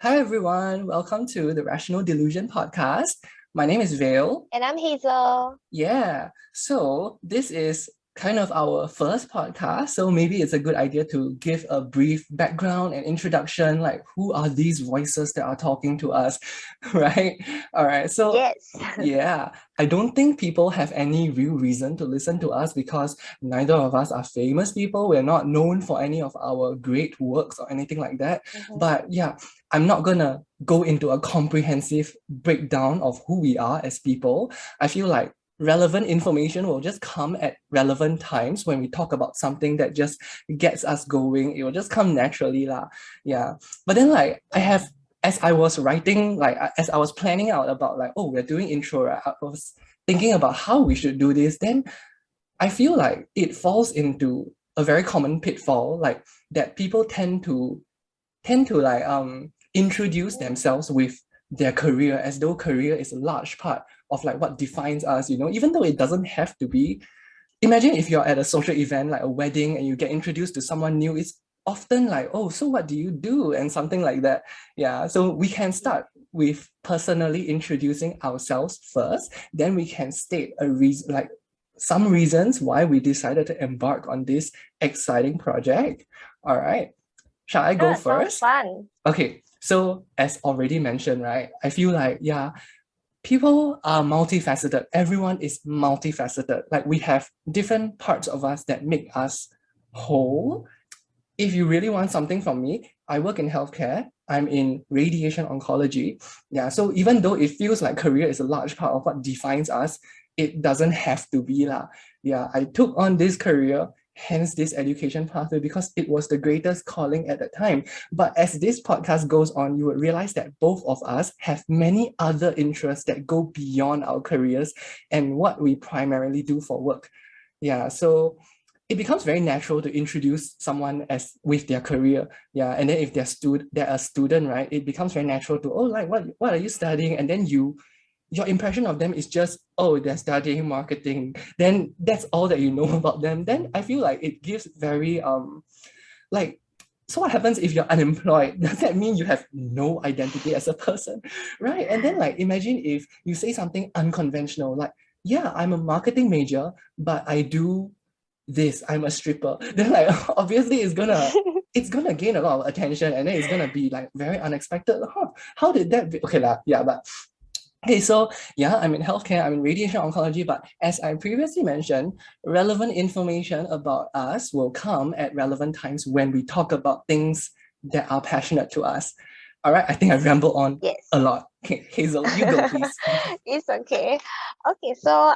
Hi everyone, welcome to the Rational Delusion podcast. My name is Vale. And I'm Hazel. Yeah, so this is kind of our first podcast, so maybe it's a good idea to give a brief background and introduction, like who are these voices that are talking to us, right? All right, so Yes. yeah, I don't think people have any real reason to listen to us because neither of us are famous people. We're not known for any of our great works or anything like that. Mhm. But yeah, I'm not gonna go into a comprehensive breakdown of who we are as people. I feel like relevant information will just come at relevant times when we talk about something that just gets us going. It will just come naturally, lah. Yeah. But then like I have as I was writing, like as I was planning out about like, oh, we're doing intro, right? I was thinking about how we should do this. Then I feel like it falls into a very common pitfall, like that people tend to like introduce themselves with their career as though career is a large part of like what defines us, even though it doesn't have to be. Imagine if you're at a social event like a wedding and you get introduced to someone new, it's often like, oh, so what do you do, and something like that. Yeah, so we can start with personally introducing ourselves first, then we can state a reason, like some reasons why we decided to embark on this exciting project. All right, shall I go Sounds first? fun. Okay, so as already mentioned, right, I feel like, yeah, people are multifaceted. Everyone is multifaceted. Like we have different parts of us that make us whole. If you really want something from me, I work in healthcare. I'm in radiation oncology. Yeah, so even though it feels like career is a large part of what defines us, it doesn't have to be lah. Yeah, I took on this career, hence this education pathway, because it was the greatest calling at the time. But as this podcast goes on, you would realize that both of us have many other interests that go beyond our careers and what we primarily do for work. Yeah, so it becomes very natural to introduce someone as with their career. Yeah, and then if they're a student, right, it becomes very natural to, oh, like what are you studying? And then your impression of them is just, oh, they're studying marketing. Then that's all that you know about them. Then I feel like it gives very like, so what happens if you're unemployed? Does that mean you have no identity as a person? Right? And then like imagine if you say something unconventional, like, yeah, I'm a marketing major, but I do this, I'm a stripper. Then like obviously it's gonna gain a lot of attention, and then it's gonna be like very unexpected. Huh, how did that be? Okay, yeah, but okay, so yeah, I'm in healthcare, I'm in radiation oncology, but as I previously mentioned, relevant information about us will come at relevant times when we talk about things that are passionate to us. All right, I think I ramble on a Yes. lot. Okay, Hazel, you go, please. It's okay. Okay, so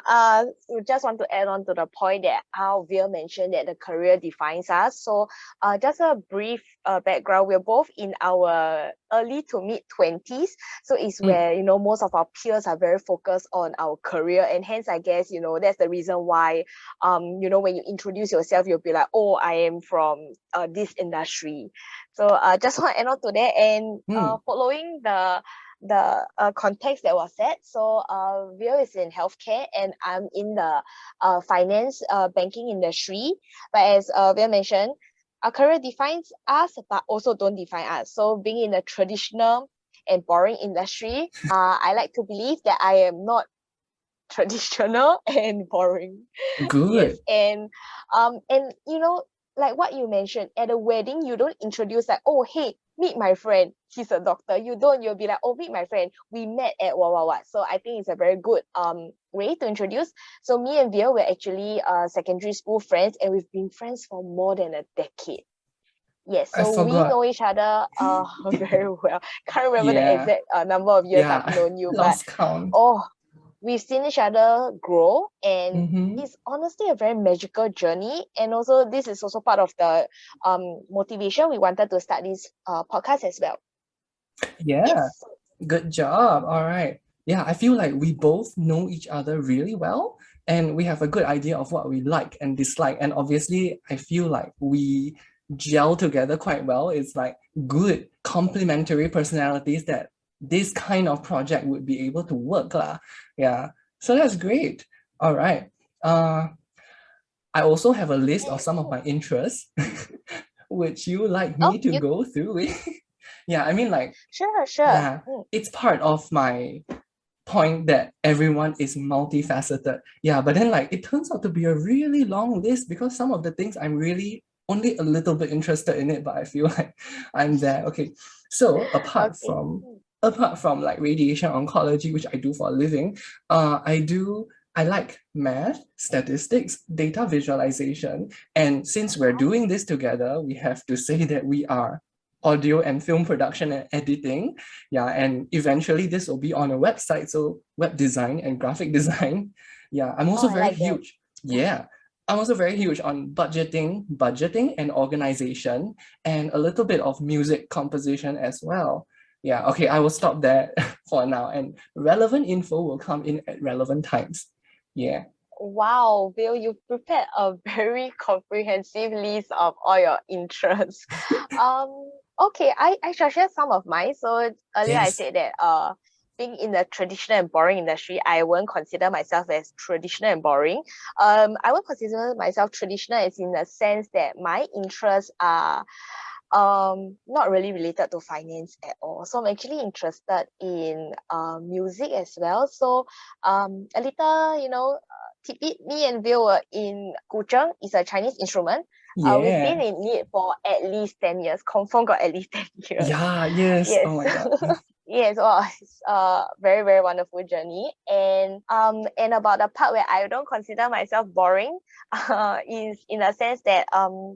we just want to add on to the point that how Veer mentioned that the career defines us. So just a brief background, we're both in our early to mid 20s. So it's Mm, where, most of our peers are very focused on our career. And hence, I guess, that's the reason why, when you introduce yourself, you'll be like, oh, I am from this industry. So just want to add on to that. And mm, following the context that was set. So Will is in healthcare and I'm in the finance banking industry. But as Will mentioned, our career defines us, but also don't define us. So being in a traditional and boring industry, I like to believe that I am not traditional and boring. Yes, good. and like what you mentioned, at a wedding, you don't introduce like, oh, hey, meet my friend, he's a doctor. You don't. You'll be like, oh, meet my friend, we met at what. So I think it's a very good way to introduce. So me and Via were actually secondary school friends, and we've been friends for more than a decade. Yes, I so we forgot. know each other very well. Can't remember the Yeah, exact number of years I've yeah, known you, but lost count. oh, we've seen each other grow, and Mm-hmm. it's honestly a very magical journey. And also this is also part of the motivation we wanted to start this podcast as well. Yeah, Yes. good job. All right. Yeah, I feel like we both know each other really well and we have a good idea of what we like and dislike. And obviously, I feel like we gel together quite well. It's like good complementary personalities that this kind of project would be able to work lah. Yeah. So that's great. All right. Uh, I also have a list of some of my interests. Would you like Oh, me to you go through it? Yeah, I mean, like, Sure, sure. yeah, it's part of my point that everyone is multifaceted. Yeah, but then like it turns out to be a really long list because some of the things I'm really only a little bit interested in it, but I feel like I'm there. Okay. So Okay. apart from like radiation oncology, which I do for a living, I like math, statistics, data visualization. And since we're doing this together, we have to say that we are audio and film production and editing. Yeah, and eventually this will be on a website. So web design and graphic design. Yeah, I'm also Oh, I very like that. huge. Yeah, I'm also very huge on budgeting and organization, and a little bit of music composition as well. Yeah, okay, I will stop there for now, and relevant info will come in at relevant times. Yeah. Wow, Bill, you prepared a very comprehensive list of all your interests. Okay, I shall share some of mine. So earlier I Yes. said that being in the traditional and boring industry, I won't consider myself as traditional and boring. I won't consider myself traditional as in the sense that my interests are not really related to finance at all. So I'm actually interested in music as well. So a little, tidbit, me and Bill were in guzheng. It's a Chinese instrument. We've been Yeah. in it for at least 10 years. Confirm got at least 10 years. Yeah, yes. Oh Yes. my God. Yes, well, it's a very, very wonderful journey. And about the part where I don't consider myself boring, is in a sense that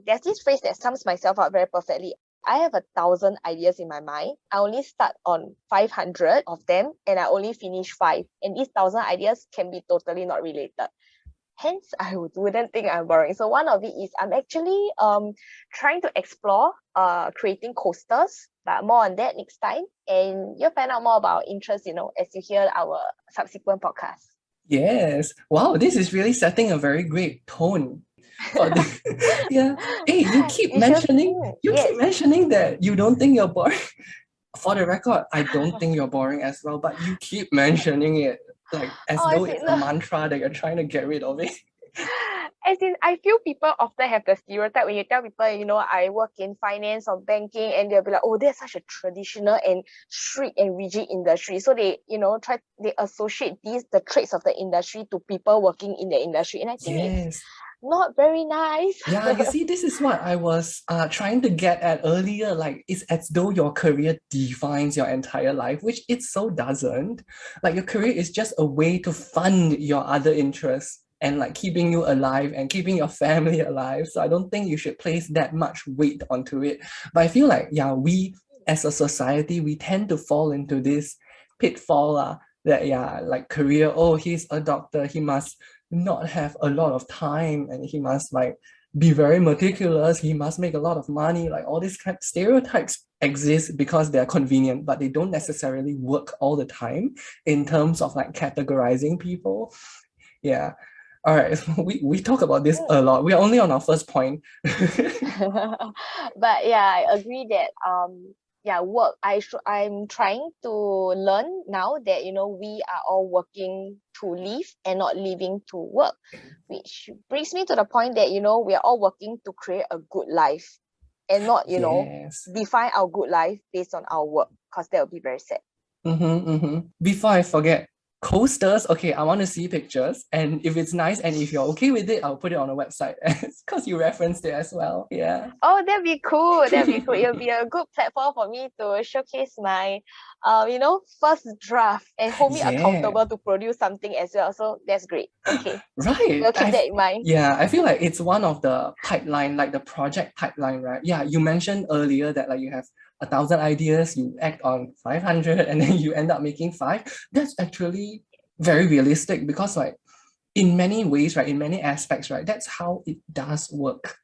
there's this phrase that sums myself up very perfectly. I have 1,000 ideas in my mind. I only start on 500 of them and I only finish five. And these 1,000 ideas can be totally not related. Hence, I wouldn't think I'm boring. So one of it is I'm actually trying to explore creating coasters, but more on that next time. And you'll find out more about interest, as you hear our subsequent podcasts. Yes. Wow, this is really setting a very great tone for the yeah. Hey, You should, you keep yes. mentioning that you don't think you're boring. For the record, I don't think you're boring as well, but you keep mentioning it like as Oh, I though see. it's a No. mantra that you're trying to get rid of it. As in, I feel people often have the stereotype when you tell people, I work in finance or banking, and they'll be like, oh, that's such a traditional and strict and rigid industry. So they associate the traits of the industry to people working in the industry. And I think it's Yes. not very nice. Yeah, you see, this is what I was trying to get at earlier. Like, it's as though your career defines your entire life, which it so doesn't. Like, your career is just a way to fund your other interests and like keeping you alive and keeping your family alive. So I don't think you should place that much weight onto it. But I feel like, yeah, we as a society, we tend to fall into this pitfall that, yeah, like career, oh, he's a doctor, he must not have a lot of time and he must like be very meticulous, he must make a lot of money. Like all these kind of stereotypes exist because they're convenient, but they don't necessarily work all the time in terms of like categorizing people. Yeah. All right. We talk about this a lot. We're only on our first point. But yeah, I agree that work. I'm trying to learn now that we are all working to live and not living to work, which brings me to the point that we are all working to create a good life and not Yes. define our good life based on our work, because that would be very sad. Before I forget, coasters, okay, I want to see pictures. And if it's nice and if you're okay with it, I'll put it on the website because you referenced it as well. Yeah. Oh, that'd be cool. That'd be cool. It'll be a good platform for me to showcase my, first draft and hold me Yeah. accountable to produce something as well. So that's great. Okay, Right. we'll keep that in mind. Yeah, I feel like it's one of the pipeline, like the project pipeline, right? Yeah, you mentioned earlier that like you have 1,000 ideas, you act on 500 and then you end up making five. That's actually very realistic because like in many ways, right, in many aspects, right, that's how it does work.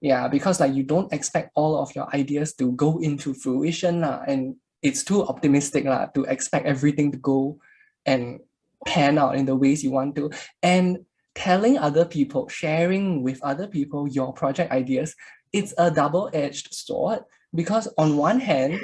Yeah, because like you don't expect all of your ideas to go into fruition and it's too optimistic to expect everything to go and pan out in the ways you want to. And telling other people, sharing with other people your project ideas, it's a double-edged sword because on one hand,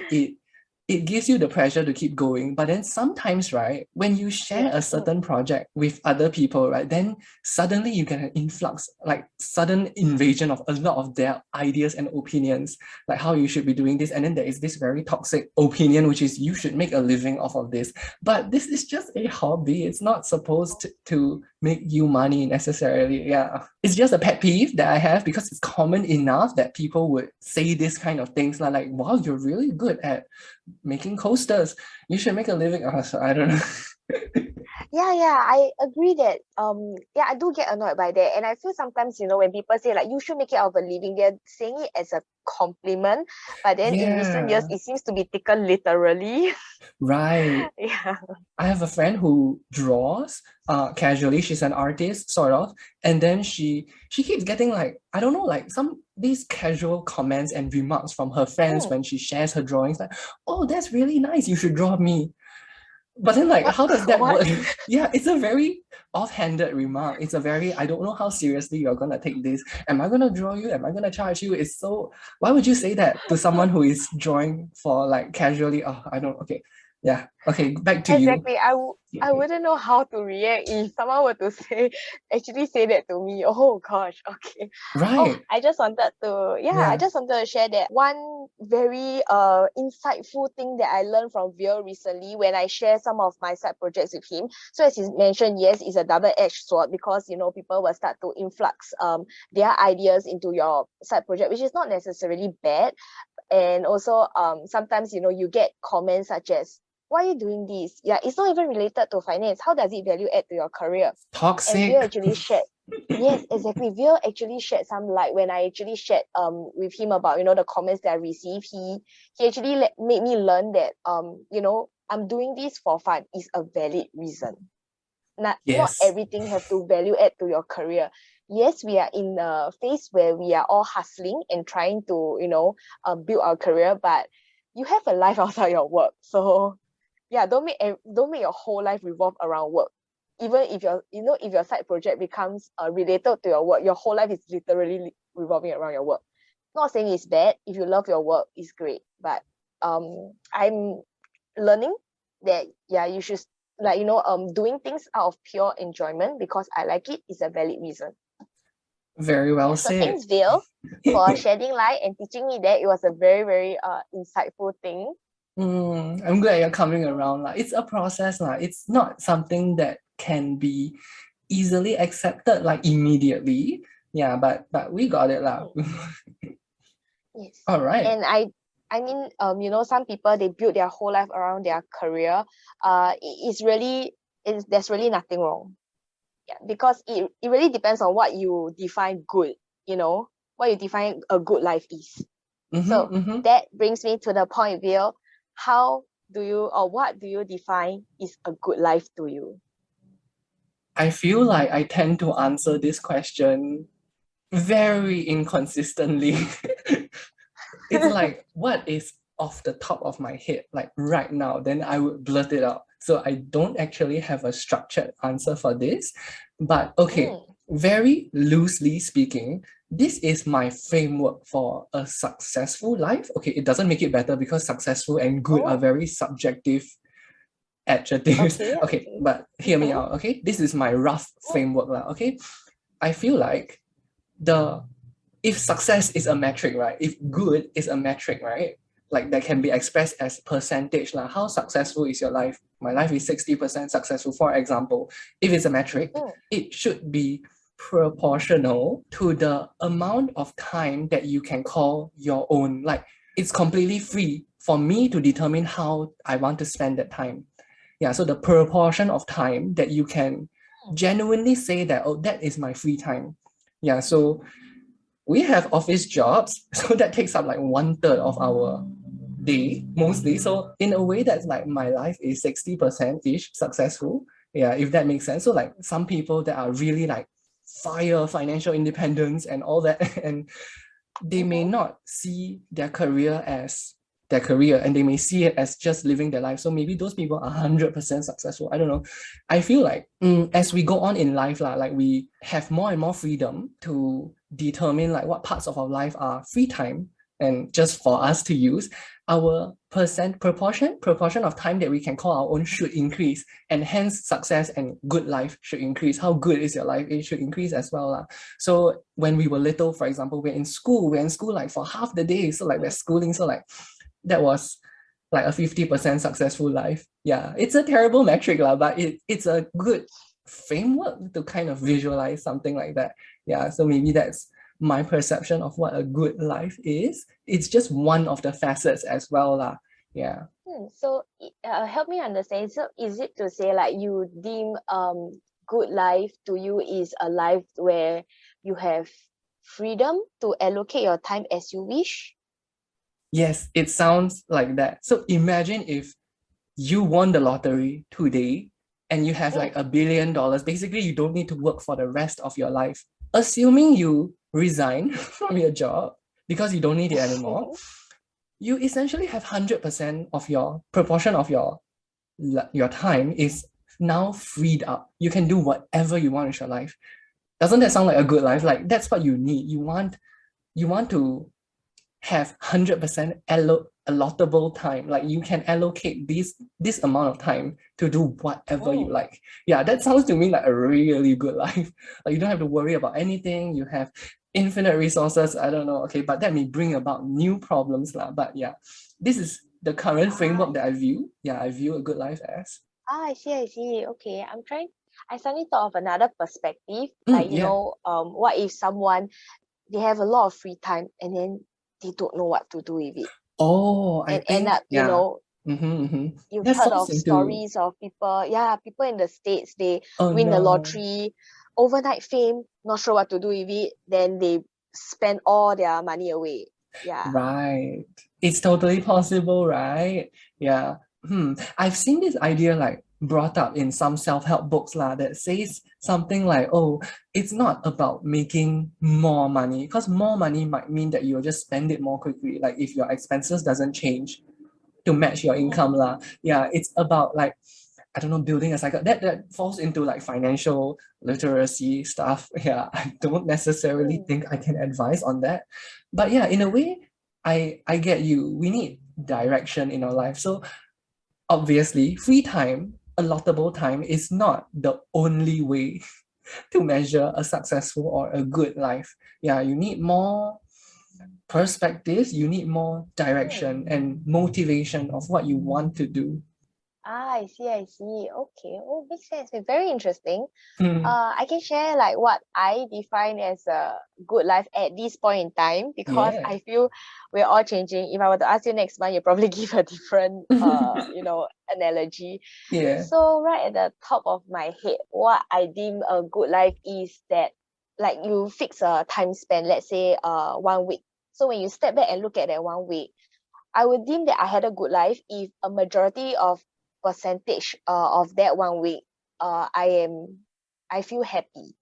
it gives you the pressure to keep going. But then sometimes, right, when you share a certain project with other people, right, then suddenly you get an influx, like sudden invasion of a lot of their ideas and opinions, like how you should be doing this. And then there is this very toxic opinion, which is you should make a living off of this. But this is just a hobby. It's not supposed to make you money necessarily. Yeah. It's just a pet peeve that I have because it's common enough that people would say this kind of things like, wow, you're really good at making coasters. You should make a living. So I don't know. Yeah, I agree that yeah, I do get annoyed by that. And I feel sometimes, when people say like you should make it out of a living, they're saying it as a compliment. But then in recent years, Yeah, it seems to be taken literally. right. Yeah. I have a friend who draws casually. She's an artist, sort of. And then she keeps getting like, I don't know, like some these casual comments and remarks from her friends Mm. when she shares her drawings, like, oh, that's really nice. You should draw me. But then, like, What? how does that What? work? Yeah, it's a very offhanded remark. It's a very, I don't know how seriously you're gonna take this. Am I gonna draw you? Am I gonna charge you? It's so, why would you say that to someone who is drawing for like casually? Oh, I don't, okay. Yeah, okay, back to you. Exactly. I wouldn't know how to react if someone were to actually say that to me. Oh gosh. Okay. Oh, Right. I Yeah. just wanted to share that one very insightful thing that I learned from Vil recently when I share some of my side projects with him. So as he mentioned, yes, it's a double-edged sword because people will start to influx their ideas into your side project, which is not necessarily bad. And also sometimes you get comments such as, why are you doing this? Yeah, it's not even related to finance. How does it value add to your career? And Vil Toxic. actually shared, yes, exactly. Vil actually shed some light when I actually shared with him about the comments that I received. He actually made me learn that I'm doing this for fun is a valid reason. Not Yes. everything have to value add to your career. Yes, we are in a phase where we are all hustling and trying to build our career, but you have a life outside your work. So yeah, don't make your whole life revolve around work. Even if your side project becomes related to your work, your whole life is literally revolving around your work. Not saying it's bad. If you love your work, it's great. But I'm learning that yeah, you should doing things out of pure enjoyment because I like it is a valid reason. Very well Yeah, so said. thanks Vale for shedding light and teaching me that. It was a very very insightful thing. I'm glad you're coming around. Like, it's a process. Like, it's not something that can be easily accepted like immediately. Yeah, but we got it lah. Mm. Yes. All right. And I mean, some people they build their whole life around their career. There's really nothing wrong. Yeah, because it really depends on what you define good, what you define a good life is. So Mm-hmm. that brings me to the point, Will. How do you or what do you define is a good life to you? I feel like I tend to answer this question very inconsistently. It's like what is off the top of my head, like right now, then I would blurt it out. So I don't actually have a structured answer for this. But okay, Mm. very loosely speaking, this is my framework for a successful life. Okay, it doesn't make it better because successful and good are Oh, very subjective adjectives. okay, Okay, okay. but hear me Mm-hmm. out. Okay, this is my rough framework. Okay, I feel like the if success is a metric, right? If good is a metric, right? Like that can be expressed as percentage. Like how successful is your life? My life is 60% successful, for example. If it's a metric, Mm. it should be proportional to the amount of time that you can call your own. Like it's completely free for me to determine how I want to spend that time. Yeah, so the proportion of time that you can genuinely say that, oh, that is my free time. Yeah, so we have office jobs, so that takes up like 1/3 of our day mostly. So in a way, that's like my life is 60% ish successful. Yeah, if that makes sense. So like some people that are really like fire financial independence and all that, and they may Mm-hmm. not see their career as their career and they may see it as just living their life. So maybe those people are 100% successful. I don't know. I feel like as we go on in life, like we have more and more freedom to determine like what parts of our life are free time and just for us to use. our proportion of time that we can call our own should increase, and hence success and good life should increase. How good is your life? It should increase as well lah. So when we were little, for example, we're in school like for half the day, so like we're schooling, so like that was like a 50% successful life. Yeah, it's a terrible metric lah, but it's a good framework to kind of visualize something like that. Yeah, so maybe that's my perception of what a good life is. It's just one of the facets as well lah. Yeah. So help me understand. So is it to say like you deem good life to you is a life where you have freedom to allocate your time as you wish? Yes, it sounds like that. So imagine if you won the lottery today and you have like $1 billion. Basically, you don't need to work for the rest of your life. Assuming you resign from your job because you don't need it anymore, you essentially have 100% of your proportion of your time is now freed up. You can do whatever you want with your life. Doesn't that sound like a good life? Like that's what you need. You want to have 100% allotable time. Like you can allocate this amount of time to do whatever you like. Yeah, that sounds to me like a really good life. Like you don't have to worry about anything. You have infinite resources. I don't know. Okay, but that may bring about new problems lah. But yeah, this is the current framework that I view. Yeah, I view a good life as. I see. Okay, I suddenly thought of another perspective. Like, you know, what if someone, they have a lot of free time and then they don't know what to do with it. Oh, I and think, end up, yeah. you know, you've heard of stories of people in the States, they win the lottery, overnight fame, not sure what to do with it, then they spend all their money away. Yeah. Right. It's totally possible, right? Yeah. I've seen this idea like brought up in some self-help books that says something like, oh, it's not about making more money, because more money might mean that you'll just spend it more quickly. Like if your expenses doesn't change to match your income Yeah, it's about like, I don't know, building a cycle that falls into like financial literacy stuff. Yeah, I don't necessarily think I can advise on that. But yeah, in a way, I get you. We need direction in our life. So obviously, free time, allotable time is not the only way to measure a successful or a good life. Yeah, you need more perspectives, you need more direction and motivation of what you want to do. I see. Okay. Oh, makes sense. Very interesting. I can share like what I define as a good life at this point in time, because I feel we're all changing. If I were to ask you next month, you'll probably give a different analogy. Yeah. So right at the top of my head, what I deem a good life is that like you fix a time span, let's say 1 week. So when you step back and look at that 1 week, I would deem that I had a good life if a majority of percentage of that 1 week I feel happy.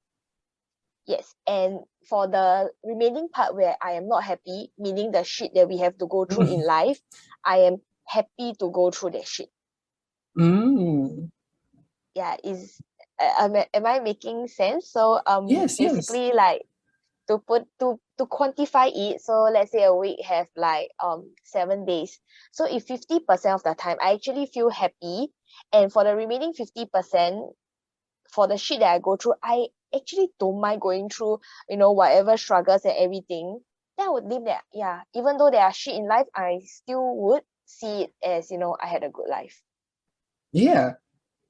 Yes. And for the remaining part where I am not happy, meaning the shit that we have to go through in life, I am happy to go through that shit. Yeah, am I making sense? So basically like to quantify it, so let's say a week have like 7 days. So if 50% of the time I actually feel happy, and for the remaining 50%, for the shit that I go through, I actually don't mind going through, whatever struggles and everything, then I would deem that, yeah, even though there are shit in life, I still would see it as, I had a good life. Yeah.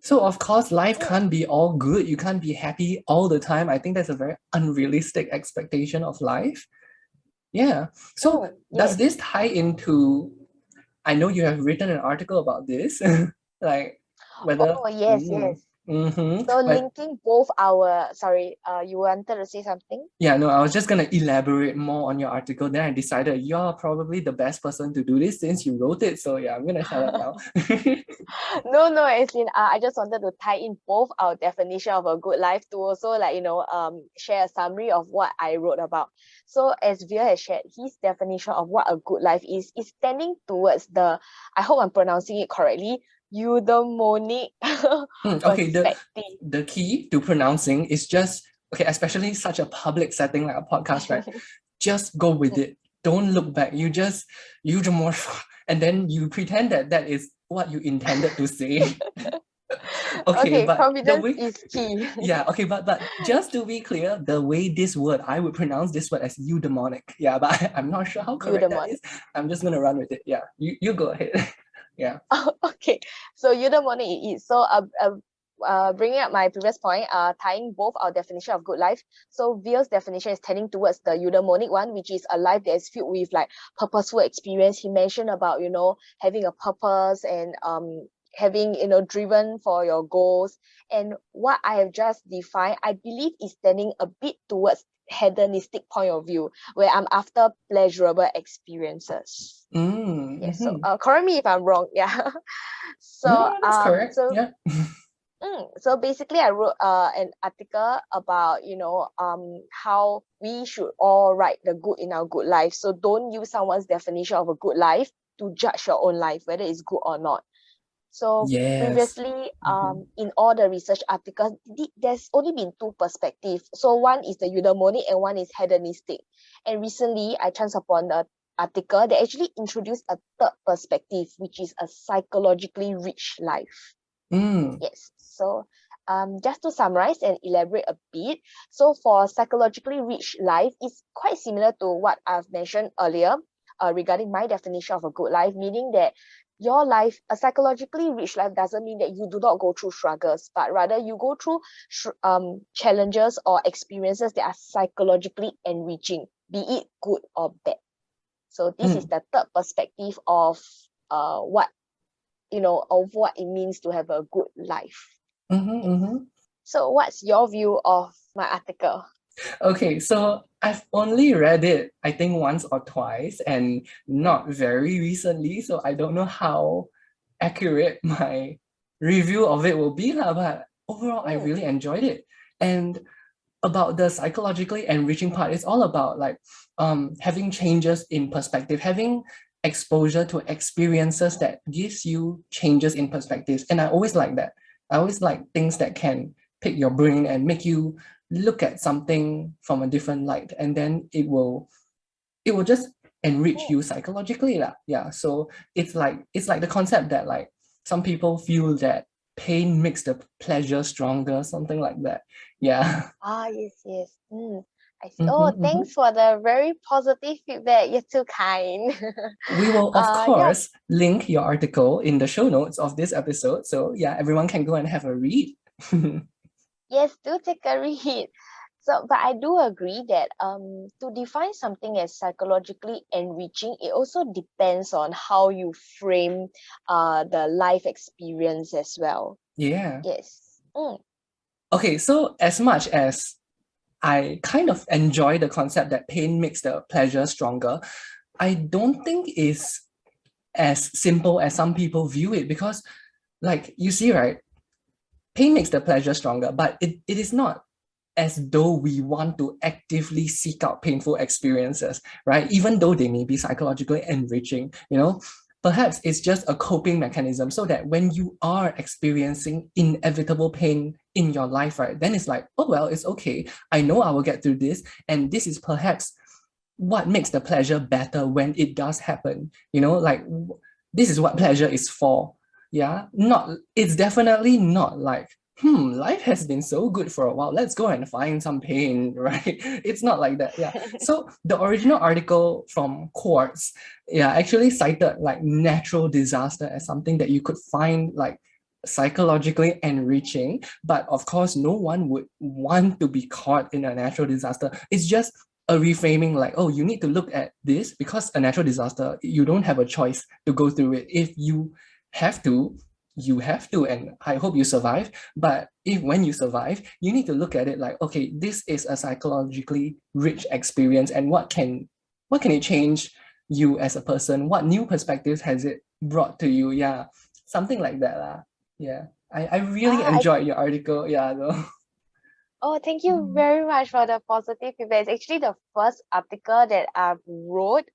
So of course, life can't be all good. You can't be happy all the time. I think that's a very unrealistic expectation of life. Yeah. So does this tie into, I know you have written an article about this, like whether... yes. So linking both our, sorry, you wanted to say something? Yeah, no, I was just going to elaborate more on your article. Then I decided you're probably the best person to do this since you wrote it. So yeah, I'm going to shut up now. No, as in, I just wanted to tie in both our definition of a good life to also like, share a summary of what I wrote about. So as Via has shared, his definition of what a good life is tending towards the, I hope I'm pronouncing it correctly, eudaimonic okay, the key to pronouncing is just, okay, especially such a public setting like a podcast, right? Just go with it. Don't look back. and then you pretend that that is what you intended to say. Okay, Okay, but the confidence way, is key. yeah, okay, but just to be clear, the way this word, I would pronounce this word as eudaimonic. Yeah, but I'm not sure how correct that Eudaimonic. is. I'm just gonna run with it. Yeah, you go ahead. Yeah. Okay, so eudaimonic it is. So bringing up my previous point, tying both our definition of good life. So Vale's definition is tending towards the eudaimonic one, which is a life that is filled with like purposeful experience. He mentioned about, you know, having a purpose and having, you know, driven for your goals. And what I have just defined, I believe is tending a bit towards hedonistic point of view, where I'm after pleasurable experiences. Yes, so Mm-hmm. correct me if I'm wrong. Yeah. So No, that's correct. so Yeah. so basically I wrote an article about, you know, how we should all write the good in our good life. So don't use someone's definition of a good life to judge your own life, whether it's good or not. So Yes. previously, Mm-hmm. in all the research articles, there's only been two perspectives. So one is the eudaimonic and one is hedonistic. And recently, I chanced upon the article that actually introduced a third perspective, which is a psychologically rich life. Mm. Yes. So just to summarize and elaborate a bit, so for psychologically rich life, it's quite similar to what I've mentioned earlier regarding my definition of a good life, meaning that your life, a psychologically rich life doesn't mean that you do not go through struggles, but rather you go through challenges or experiences that are psychologically enriching, be it good or bad. So this is Mm. the third perspective of what, you know, of what it means to have a good life. Mm-hmm, Yes. mm-hmm. So what's your view of my article? Okay, so I've only read it, I think, once or twice, and Mm, not very recently, so I don't know how accurate my review of it will be, lah, but overall, I mm, really enjoyed it. And about the psychologically enriching part, it's all about like having changes in perspective, having exposure to experiences that gives you changes in perspectives. And I always like that. I always like things that can pick your brain and make you look at something from a different light, and then it will just enrich mm. you psychologically lah. Yeah, so it's like the concept that like some people feel that pain makes the pleasure stronger, something like that. Yeah. Ah, yes, yes. I see. Oh, Mm-hmm, mm-hmm. thanks for the very positive feedback. You're too kind. We will, of Yeah, course, link your article in the show notes of this episode. So, yeah, everyone can go and have a read. yes, do take a read. So, but I do agree that to define something as psychologically enriching, it also depends on how you frame the life experience as well. Yeah. Yes. Okay, so as much as I kind of enjoy the concept that pain makes the pleasure stronger, I don't think it's as simple as some people view it, because, like, you see, right, pain makes the pleasure stronger, but it is not as though we want to actively seek out painful experiences, right? Even though they may be psychologically enriching, perhaps it's just a coping mechanism, so that when you are experiencing inevitable pain in your life, right, then it's like, oh, well, it's okay. I know I will get through this. And this is perhaps what makes the pleasure better when it does happen, like this is what pleasure is for. Yeah, not, it's definitely not like, life has been so good for a while, let's go and find some pain, right? It's not like that. Yeah. So the original article from Quartz, yeah, actually cited like natural disaster as something that you could find like psychologically enriching, but of course no one would want to be caught in a natural disaster. It's just a reframing, like, oh, you need to look at this because a natural disaster, you don't have a choice to go through it. If you have to, you have to, and I hope you survive. But if when you survive, you need to look at it like, okay, this is a psychologically rich experience, and what can it change you as a person? What new perspectives has it brought to you? Yeah, something like that lah. Yeah, I really I enjoyed your article. Yeah, though. Oh, thank you very much for the positive feedback. It's actually the first article that I've wrote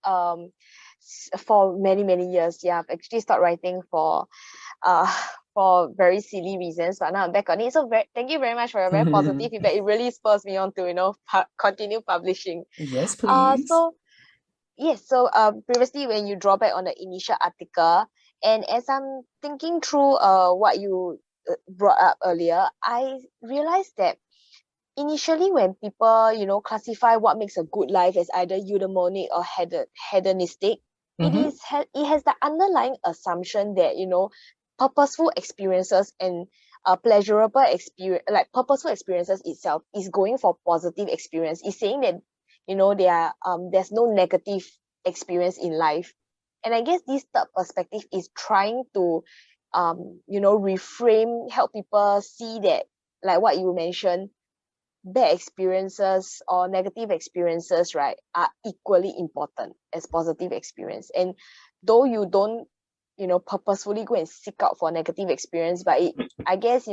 for many, many years. Yeah, I've actually stopped writing uh for very silly reasons, but now I'm back on it. So thank you very much for your very positive feedback. It really spurs me on to, continue publishing. Yes, please. So Yes, so previously when you draw back on the initial article, and as I'm thinking through what you brought up earlier, I realized that initially when people, classify what makes a good life as either eudaimonic or hedonistic, Mm-hmm. it has the underlying assumption that, purposeful experiences and pleasurable experience, like purposeful experiences itself is going for positive experience. It's saying that, there's no negative experience in life. And I guess this third perspective is trying to reframe, help people see that, like what you mentioned, bad experiences or negative experiences, right, are equally important as positive experience. And though you don't, purposefully go and seek out for negative experience, but I guess,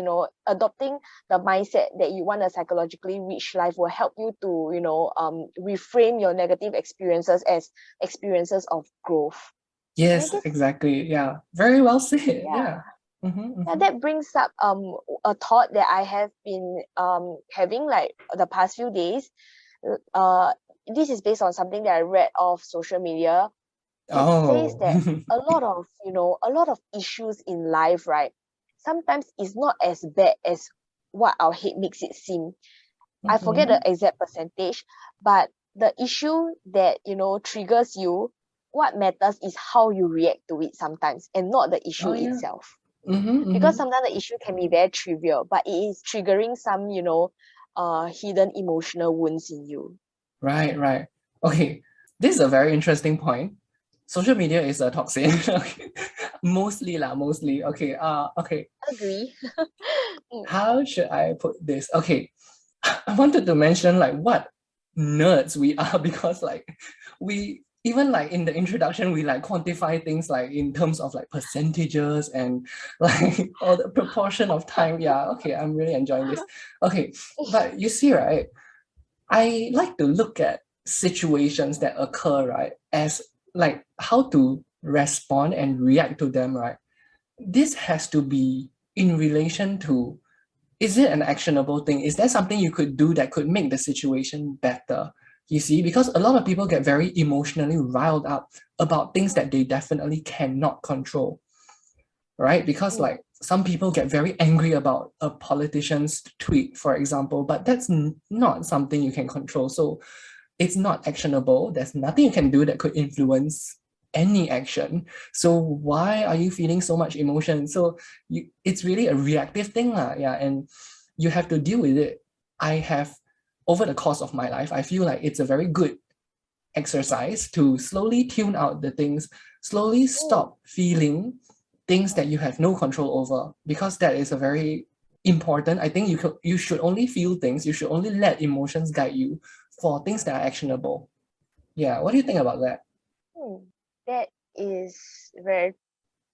adopting the mindset that you want a psychologically rich life will help you to, reframe your negative experiences as experiences of growth. And I Yes, guess, exactly. Yeah, very well said. yeah, Yeah. Mm-hmm, yeah, mm-hmm. that brings up a thought that I have been having like the past few days. Uh, this is based on something that I read off social media. It says Oh. that a lot of issues in life, right? Sometimes it's not as bad as what our head makes it seem. I forget the Mm-hmm. exact percentage, but the issue that triggers you, what matters is how you react to it sometimes, and not the issue Oh yeah. itself. Mm-hmm, Because mm-hmm. sometimes the issue can be very trivial, but it is triggering some hidden emotional wounds in you. Right, right. Okay, this is a very interesting point. Social media is a toxin. Okay. Mostly lah, mostly. Okay, okay. Agree. Mm. How should I put this? Okay, I wanted to mention like what nerds we are because like we even like in the introduction we like quantify things like in terms of like percentages and like all the proportion of time. Yeah, okay, I'm really enjoying this. Okay, but you see, right? I like to look at situations that occur, right, as like how to respond and react to them, right? This has to be in relation to, is it an actionable thing? Is there something you could do that could make the situation better? You see, because a lot of people get very emotionally riled up about things that they definitely cannot control, right? Because Mm. like some people get very angry about a politician's tweet, for example, but that's not something you can control. So it's not actionable. There's nothing you can do that could influence any action. So why are you feeling so much emotion? So it's really a reactive thing, lah. Yeah, and you have to deal with it. I have, over the course of my life, I feel like it's a very good exercise to slowly tune out the things, slowly Mm. stop feeling things that you have no control over, because that is a very important. I think you should only feel things, you should only let emotions guide you for things that are actionable. Yeah, what do you think about that? Mm. That is very,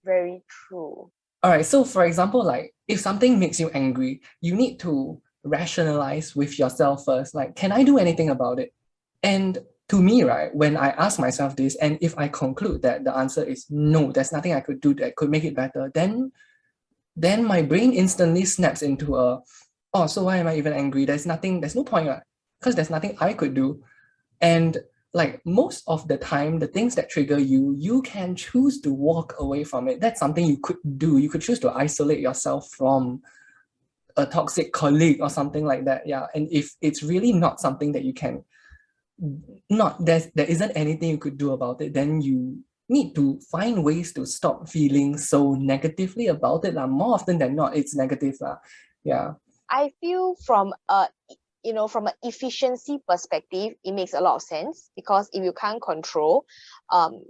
very true. All right, so for example, like if something makes you angry, you need to rationalize with yourself first, like, can I do anything about it? And to me, right, when I ask myself this, and if I conclude that the answer is no, there's nothing I could do that could make it better, then my brain instantly snaps into a, oh, so why am I even angry? There's no point, right? Because there's nothing I could do. And like most of the time, the things that trigger you, you can choose to walk away from it. That's something you could do. You could choose to isolate yourself from a toxic colleague or something like that. Yeah. And if it's really not something that you can, not there isn't anything you could do about it, then you need to find ways to stop feeling so negatively about it. More often than not, it's negative. Yeah. I feel from an efficiency perspective, it makes a lot of sense, because if you can't control,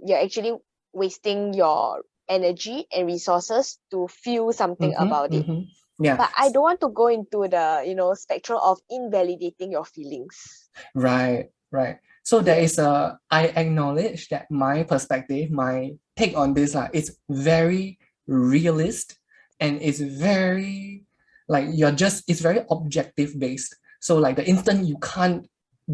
you're actually wasting your energy and resources to feel something Mm-hmm, about it. mm-hmm. Yeah. But I don't want to go into the spectrum of invalidating your feelings. Right, right. So there is Yes. I acknowledge that my perspective, my take on this, is very realist, and it's very like it's very objective based. So like the instant you can't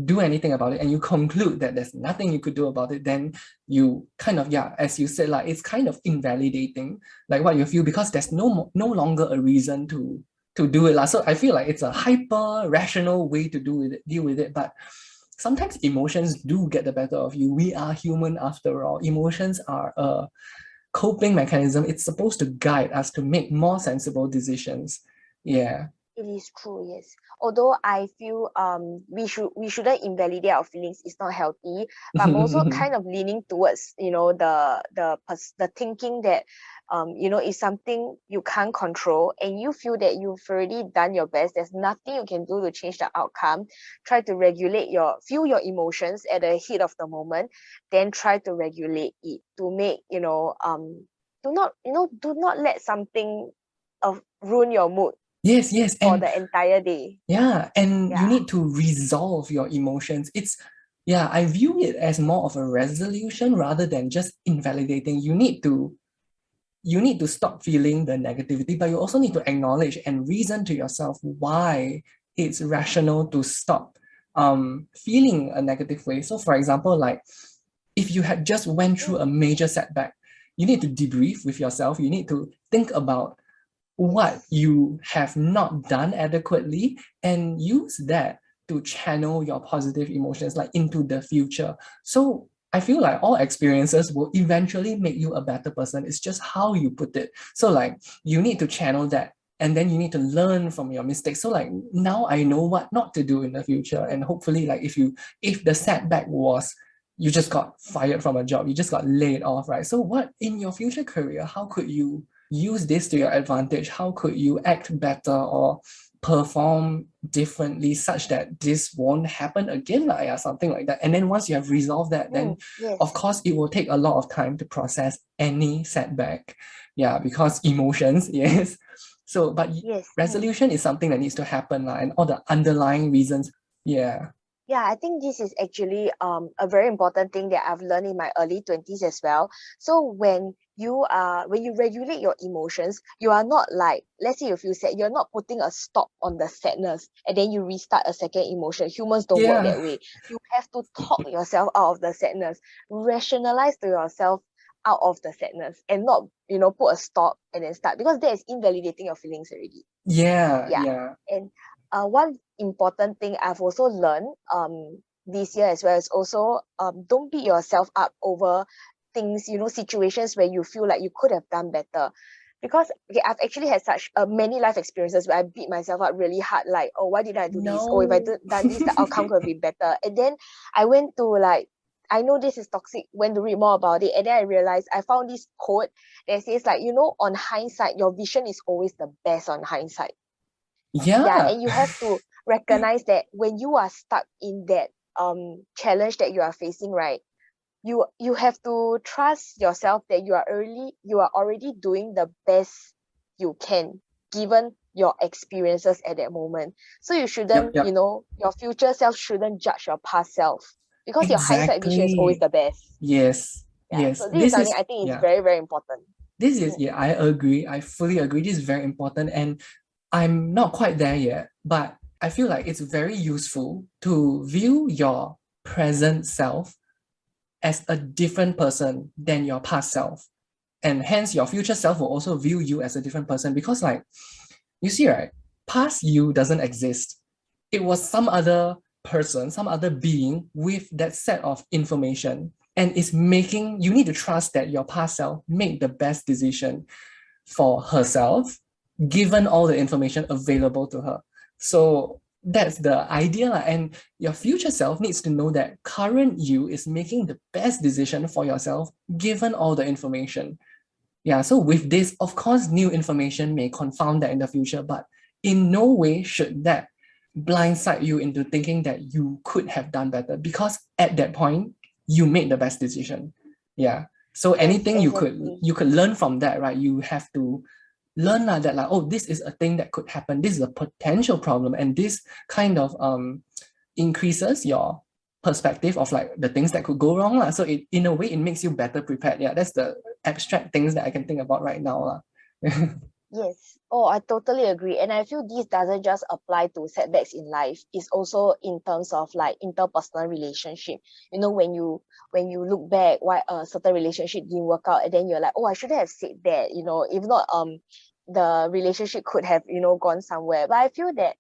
do anything about it and you conclude that there's nothing you could do about it, then you kind of, yeah, as you said, like it's kind of invalidating like what you feel, because there's no longer a reason to do it. So I feel like it's a hyper rational way to deal with it. But sometimes emotions do get the better of you. We are human after all. Emotions are a coping mechanism. It's supposed to guide us to make more sensible decisions. Yeah. It is true, yes. Although I feel we shouldn't invalidate our feelings. It's not healthy. But I'm also kind of leaning towards, the thinking that is something you can't control, and you feel that you've already done your best. There's nothing you can do to change the outcome. Try to feel your emotions at the heat of the moment, then try to regulate it to make, do not let something ruin your mood Yes, for and the entire day. yeah, and you Yeah. need to resolve your emotions. Yeah, I view it as more of a resolution rather than just invalidating. You need to stop feeling the negativity, but you also need to acknowledge and reason to yourself why it's rational to stop feeling a negative way. So for example, like if you had just went through a Mm, major setback, you need to debrief with yourself. You need to think about what yes. you have not done adequately and use that to channel your positive emotions like into the future. So I feel like all experiences will eventually make you a better person. It's just how you put it. So like you need to channel that and then you need to learn from your mistakes. So like now I know what not to do in the future. And hopefully like if the setback was you just got fired from a job, you just got laid off, right? So what in your future career, how could you use this to your advantage? How could you act better or perform differently such that this won't happen again, like, yeah, something like that. And then once you have resolved that, then of Yes. course it will take a lot of time to process any setback. Yeah, because emotions, yes. So, but Yes. resolution is something that needs to happen, and all the underlying reasons. Yeah. Yeah, I think this is actually a very important thing that I've learned in my early 20s as well. So when you regulate your emotions, you are not like, let's say you feel sad, you're not putting a stop on the sadness and then you restart a second emotion. Humans don't work Yeah. that way. You have to talk yourself out of the sadness, rationalize to yourself out of the sadness, and not, put a stop and then start, because that is invalidating your feelings already. Yeah. Yeah. Yeah. And one important thing I've also learned this year as well is also don't beat yourself up over things, situations where you feel like you could have done better. Because okay, I've actually had such many life experiences where I beat myself up really hard, like, oh, why did I do this? Oh, if I No. done this, the outcome could have been better. And then I went to like, I know this is toxic, went to read more about it, and then I realized I found this quote that says like, on hindsight, your vision is always the best on hindsight. Yeah, Yeah. and you have to recognize that when you are stuck in that challenge that you are facing, right, you have to trust yourself that you are already doing the best you can given your experiences at that moment. So you Yep, shouldn't, yep. your future self shouldn't judge your past self, because your hindsight vision is always Exactly. the best. Yes. Yeah, Yes. so this is This something is I think is yeah. very, very important. This is Mm, yeah, I agree. I fully agree. This is very important. And I'm not quite there yet, but I feel like it's very useful to view your present self as a different person than your past self. And hence your future self will also view you as a different person because like you see, right, past you doesn't exist. It was some other person, some other being with that set of information and is making you need to trust that your past self made the best decision for herself given all the information available to her. So that's the idea. And your future self needs to know that current you is making the best decision for yourself given all the information. Yeah, so with this, of course, new information may confound that in the future, but in no way should that blindside you into thinking that you could have done better because at that point, you made the best decision. Yeah. So yes, anything exactly. you could learn from that, right? You have to learn that like, oh, this is a thing that could happen. This is a potential problem, and this kind of increases your perspective of like the things that could go wrong. So it in a way it makes you better prepared. Yeah, that's the abstract things that I can think about right now. Yes. Oh, I totally agree. And I feel this doesn't just apply to setbacks in life. It's also in terms of like interpersonal relationship. When you look back why a certain relationship didn't work out, and then you're like, oh, I shouldn't have said that. If not, the relationship could have, gone somewhere. But I feel that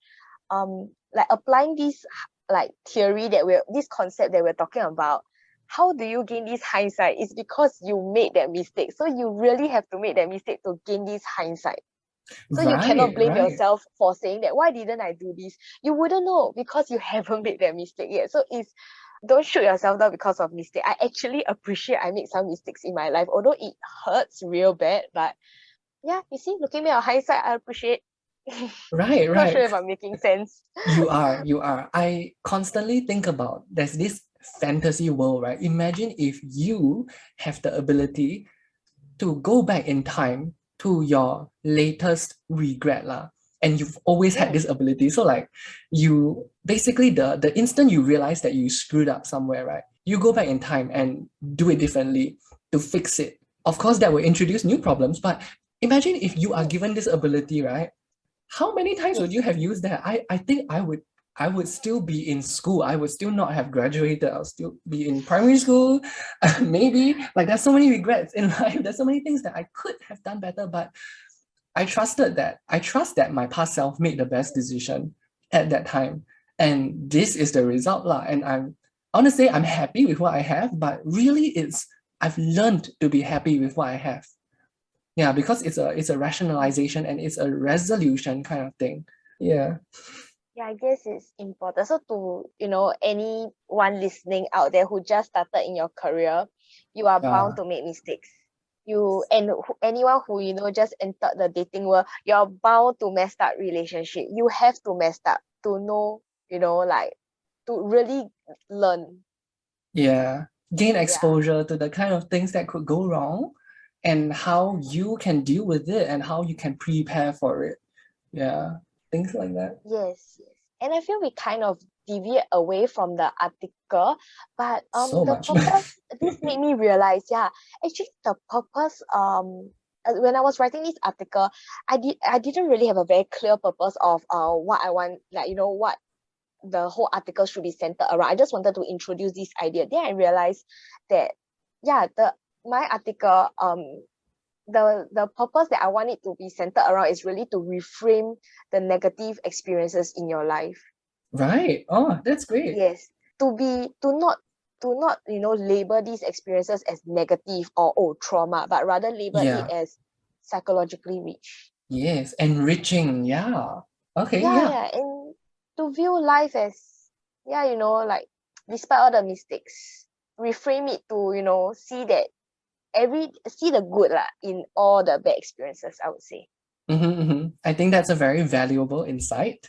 like applying this like theory that this concept that we're talking about, how do you gain this hindsight? It's because you made that mistake. So you really have to make that mistake to gain this hindsight. So you cannot Right, blame right. yourself for saying that, why didn't I do this? You wouldn't know because you haven't made that mistake yet. So it's, don't shoot yourself down because of mistake. I actually appreciate I made some mistakes in my life, although it hurts real bad. But yeah, you see, looking at hindsight, I appreciate. Right, Not sure right. if I'm making sense. You are. I constantly think about there's this fantasy world, right? Imagine if you have the ability to go back in time to your latest regret lah. And you've always had this ability. So like you basically the instant you realize that you screwed up somewhere, right? You go back in time and do it differently to fix it. Of course, that will introduce new problems, but imagine if you are given this ability, right? How many times would Yes. you have used that? I think I would still be in school. I would still not have graduated. I'll still be in primary school. Maybe like there's so many regrets in life. There's so many things that I could have done better, but I trust that my past self made the best decision at that time. And this is the result lah. And I'm honestly I'm happy with what I have, but really I've learned to be happy with what I have. Yeah, because it's a rationalization and it's a resolution kind of thing. Yeah. Yeah, I guess it's important. So to, anyone listening out there who just started in your career, you are bound Uh, to make mistakes. Anyone who, just entered the dating world, you're bound to mess up relationship. You have to mess up to know, like to really learn. yeah. Gain Yeah. exposure to the kind of things that could go wrong and how you can deal with it and how you can prepare for it. Yeah. Things like that. Yes, yes. And I feel we kind of deviate away from the article, but So the much. purpose, this made me realize, yeah, actually the purpose, when I was writing this article, I didn't really have a very clear purpose of what I want, like, what the whole article should be centered around. I just wanted to introduce this idea. Then I realized that, yeah, the my article, the purpose that I want it to be centered around is really to reframe the negative experiences in your life. Right. Oh, that's great. Yes, to not label these experiences as negative or trauma, but rather label it Yeah. as psychologically rich. Yes. Enriching. Yeah. Okay. Yeah, Yeah. yeah, and to view life as, yeah, like despite all the mistakes, reframe it to see the good lah in all the bad experiences, I would say. I think that's a very valuable insight.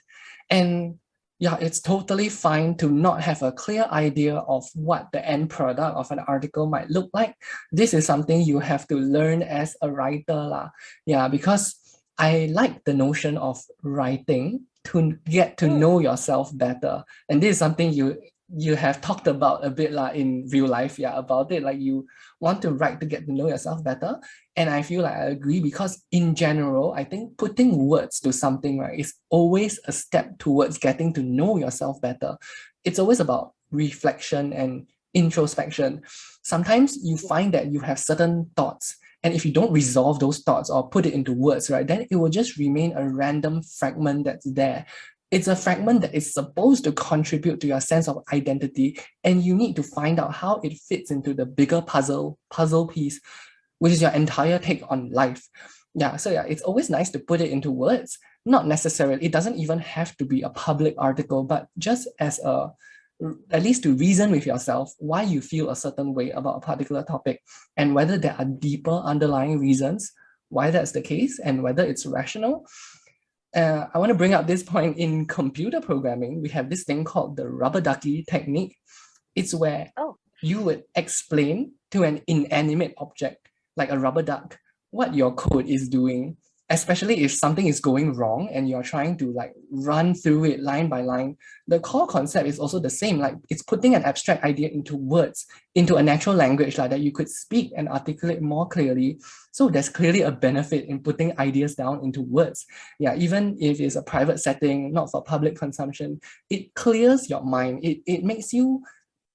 And yeah, it's totally fine to not have a clear idea of what the end product of an article might look like. This is something you have to learn as a writer lah. Yeah, because I like the notion of writing to get to Mm. know yourself better. And this is something you have talked about a bit lah in real life, yeah, about it. Like you want to write to get to know yourself better. And I feel like I agree because in general, I think putting words to something, right, is always a step towards getting to know yourself better. It's always about reflection and introspection. Sometimes you find that you have certain thoughts, and if you don't resolve those thoughts or put it into words, right, then it will just remain a random fragment that's there. It's a fragment that is supposed to contribute to your sense of identity, and you need to find out how it fits into the bigger puzzle piece, which is your entire take on life. Yeah, so yeah, it's always nice to put it into words. Not necessarily, it doesn't even have to be a public article, but just as at least to reason with yourself why you feel a certain way about a particular topic and whether there are deeper underlying reasons why that's the case and whether it's rational. I want to bring up this point in computer programming. We have this thing called the rubber ducky technique. It's where Oh. you would explain to an inanimate object like a rubber duck what your code is doing, especially if something is going wrong and you're trying to like run through it line by line. The core concept is also the same. Like it's putting an abstract idea into words, into a natural language like that you could speak and articulate more clearly. So there's clearly a benefit in putting ideas down into words. Yeah, even if it's a private setting, not for public consumption, it clears your mind. It makes you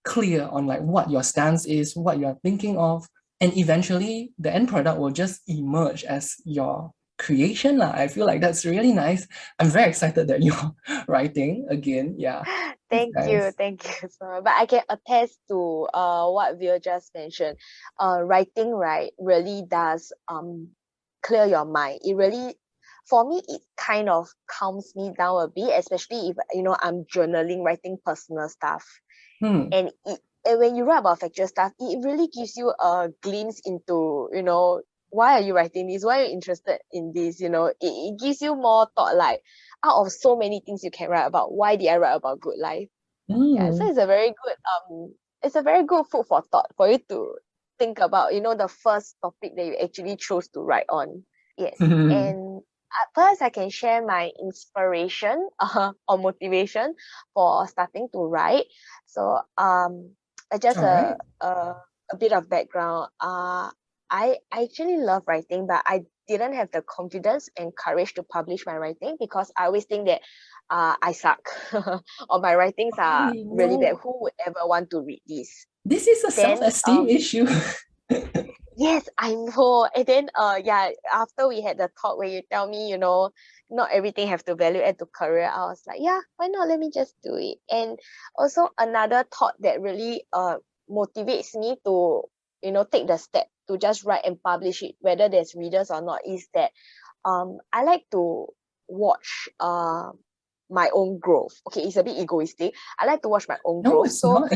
clear on like what your stance is, what you're thinking of, and eventually the end product will just emerge as your creation. I feel like that's really nice. I'm very excited that you're writing again. Yeah, it's Thank you, nice. thank you so much. But I can attest to what Will just mentioned. Writing, right, really does clear your mind. It really, for me, it kind of calms me down a bit, especially if I'm journaling, writing personal stuff. Hmm. And when you write about factual stuff, it really gives you a glimpse into, why are you writing this? Why are you interested in this? It gives you more thought, like out of so many things you can write about, why did I write about good life? Yeah, so Mm. it's a very good food for thought for you to think about, the first topic that you actually chose to write on. Yes. And at first I can share my inspiration or motivation for starting to write. So just All right. a bit of background. I actually love writing, but I didn't have the confidence and courage to publish my writing because I always think that I suck or my writings are I really bad. know. Who would ever want to read this? This is a Then self-esteem issue. yes, I know. And then yeah, after we had the talk where you tell me, not everything have to value add to career, I was like, yeah, why not? Let me just do it. And also another thought that really motivates me to, take the step to just write and publish it, whether there's readers or not, is that I like to watch my own growth. Okay, it's a bit egoistic. I like to watch my own No, growth. it's So not.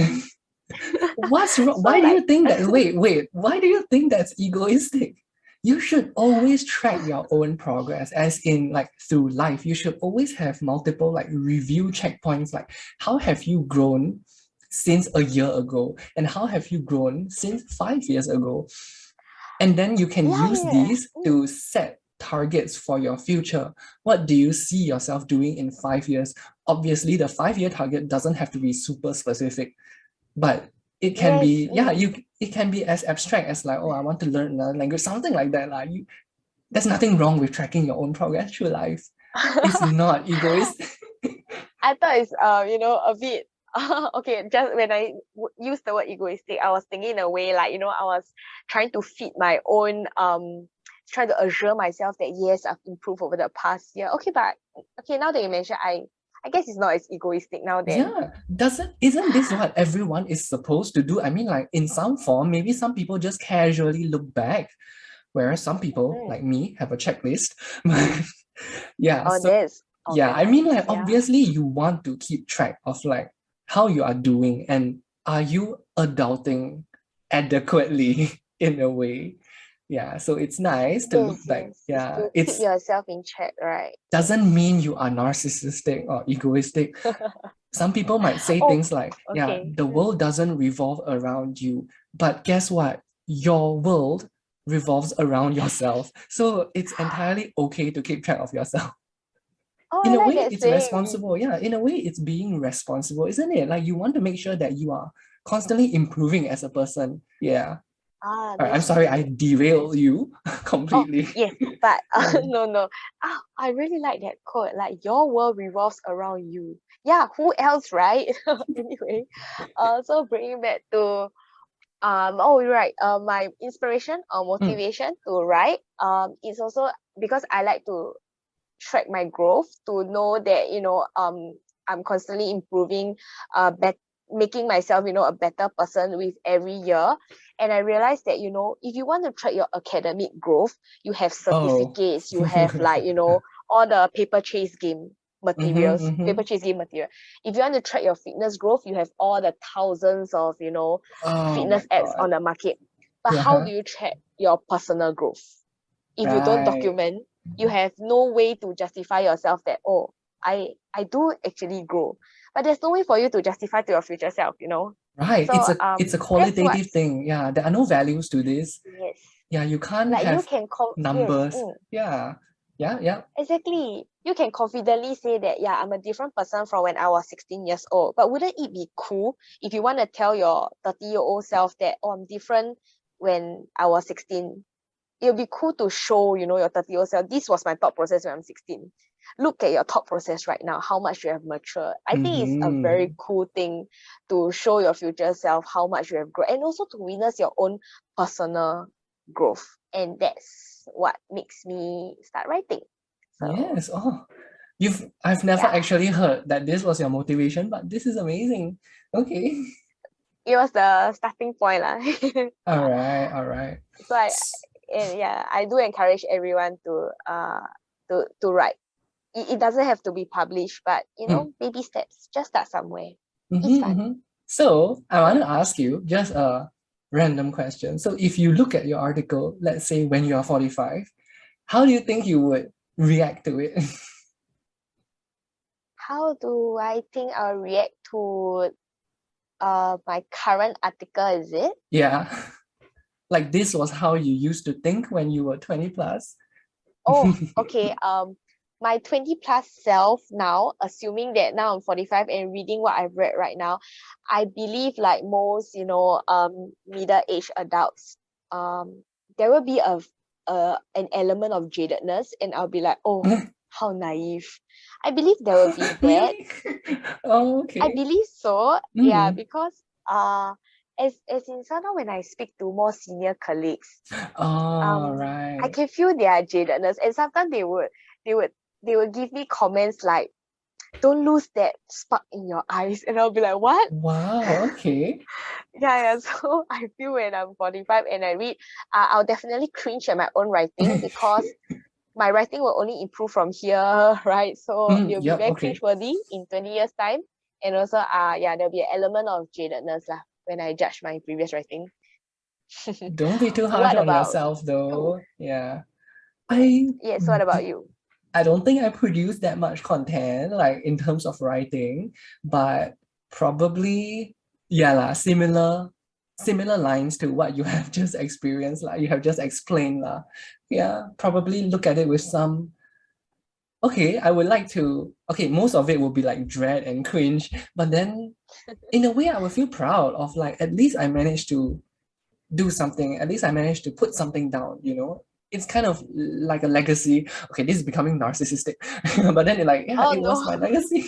What's wrong? so Why do like you think that? Wait. Why do you think that's egoistic? You should always track your own progress, as in like through life. You should always have multiple like review checkpoints. Like, how have you grown since a year ago, and how have you grown since 5 years ago? And then you can yeah, use yeah. these to set targets for your future. What do you see yourself doing in 5 years? Obviously, the 5 year target doesn't have to be super specific, but it can Yes. be, yeah, it can be as abstract as like, oh, I want to learn another language, something like that. Like there's nothing wrong with tracking your own progress through life. It's not egoistic. I thought it's a bit okay. Just when I used the word egoistic, I was thinking in a way like I was trying to feed my own trying to assure myself that yes, I've improved over the past year. Okay, but okay, now that you mention, I guess it's not as egoistic now then. Yeah, doesn't isn't this what everyone is supposed to do? I mean, like in some form, maybe some people just casually look back, whereas some people Mm. like me have a checklist. But yeah, Oh, so that's yeah, I mean, like organized. Yeah. obviously you want to keep track of like how you are doing and are you adulting adequately in a way. Yeah, so it's nice to look Yes, back. yes. It's Yeah, to keep it's yourself in check, right? doesn't mean you are narcissistic or egoistic. Some people might say Oh, things like, yeah, okay. the world doesn't revolve around you, but guess what? Your world revolves around yourself. So it's entirely okay to keep track of yourself. Oh, In I a like way, that it's saying. responsible. Yeah, in a way, it's being responsible, isn't it? Like you want to make sure that you are constantly improving as a person. Yeah. Ah, All right, I'm that's sorry, I true. derailed you Oh, completely. yes, but Yeah. no, no. I really like that quote. Like your world revolves around you. Yeah, who else, right? Anyway, so bringing back to oh right, my inspiration or Mm. motivation to write is also because I like to track my growth to know that I'm constantly improving, making myself a better person with every year. And I realized that if you want to track your academic growth, you have Oh. certificates, you have like all the Mm-hmm. paper chase game material. If you want to track your fitness growth, you have all the thousands of Oh my fitness apps God. on the market. But how do Yeah. you track your personal growth? If you don't Right. document, you have no way to justify yourself that I do actually grow. But there's no way for you to justify to your future self. Right. So It's a that's what. qualitative thing. Yeah. There are no values to this. Yes, Yeah, you can't like you have can yes, numbers. Yeah. Yeah. Yeah. exactly. You can confidently say that, yeah, I'm a different person from when I was 16 years old. But wouldn't it be cool if you want to tell your 30-year-old self that, oh, I'm different when I was 16? It'll be cool to show, your 30-year-old self, this was my thought process when I'm 16. Look at your thought process right now, how much you have matured. I think it's a very Mm-hmm. cool thing to show your future self how much you have grown and also to witness your own personal growth. And that's what makes me start writing. So Yes. Oh, I've never yeah, actually heard that this was your motivation, but this is amazing. Okay. it was the starting point lah. All right. All right. So I do encourage everyone to write. It doesn't have to be published, but baby steps. Just start somewhere. It's fun. So I want to ask you just a random question. So if you look at your article, let's say when you are 45, how do you think you would react to it? How do I think I'll react to my current article, is it? Yeah. Like this was how you used to think when you were 20 plus. Oh, okay. My 20 plus self now, assuming that now I'm 45 and reading what I've read right now, I believe like most, middle-aged adults, there will be an element of jadedness, and I'll be like, oh, how naive. I believe there will be that. Really? Oh, okay. I believe so. Yeah, because as in sometimes when I speak to more senior colleagues, right. I can feel their jadedness, and sometimes they would give me comments like, "Don't lose that spark in your eyes," and I'll be like, "What?" Wow, okay. Yeah. So I feel when I'm 45 and I read, I'll definitely cringe at my own writing because my writing will only improve from here, right? So it'll be very cringeworthy in 20 years' time. And also, there'll be an element of jadedness lah when I judge my previous writing. Don't be too harsh on yourself though. Yeah. Yes, what about you? I don't think I produce that much content, like in terms of writing, but probably, yeah, lah, similar lines to what you have just experienced, like you have just explained. Lah. Yeah, probably look at it with some, okay, I would like to, okay, most of it will be like dread and cringe, but then in a way I will feel proud of like, at least I managed to do something, at least I managed to put something down, It's kind of like a legacy. Okay, this is becoming narcissistic, but then it was my legacy.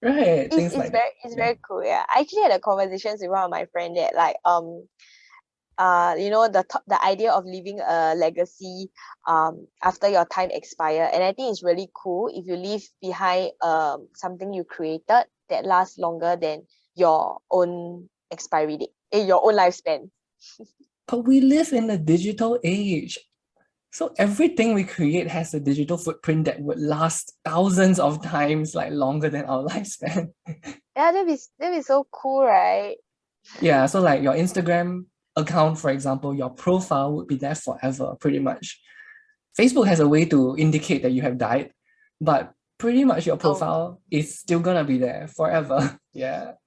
Right, things like that. It's very cool. Yeah, I actually had a conversation with one of my friend that like the idea of leaving a legacy after your time expire, and I think it's really cool if you leave behind something you created that lasts longer than your own expiry date, your own lifespan. But we live in a digital age. So everything we create has a digital footprint that would last thousands of times, like longer than our lifespan. Yeah, that'd be so cool, right? Yeah, so like your Instagram account, for example, your profile would be there forever, pretty much. Facebook has a way to indicate that you have died, but pretty much your profile is still gonna be there forever. Yeah.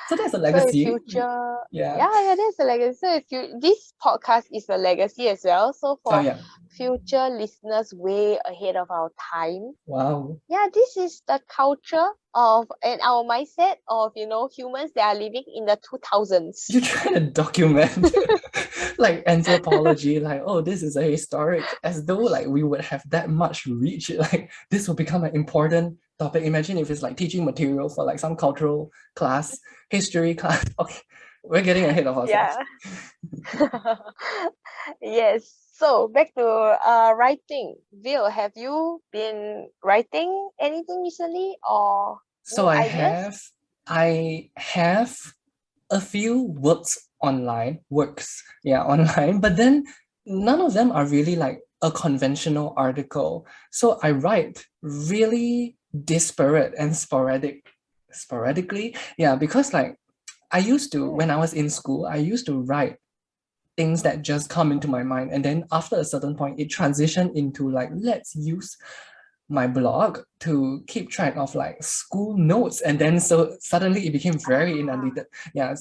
So that's a legacy. So in future, yeah, that's a legacy. So this podcast is a legacy as well. So for future listeners way ahead of our time. Wow. Yeah, this is the culture and our mindset of humans that are living in the 2000s. You're trying to document like anthropology, like, oh, this is a historic, as though like we would have that much reach, like this will become an important topic. Imagine if it's like teaching material for like some cultural class, history class. Okay, we're getting ahead of ourselves. Yeah. Yes. So back to writing. Vale, have you been writing anything recently or so I have a few works online, but then none of them are really like a conventional article. So I write really disparate and sporadically. Yeah, because like I used to, when I was in school, I used to write things that just come into my mind. And then after a certain point, it transitioned into like, let's use my blog to keep track of like school notes, and then so suddenly it became very inundated,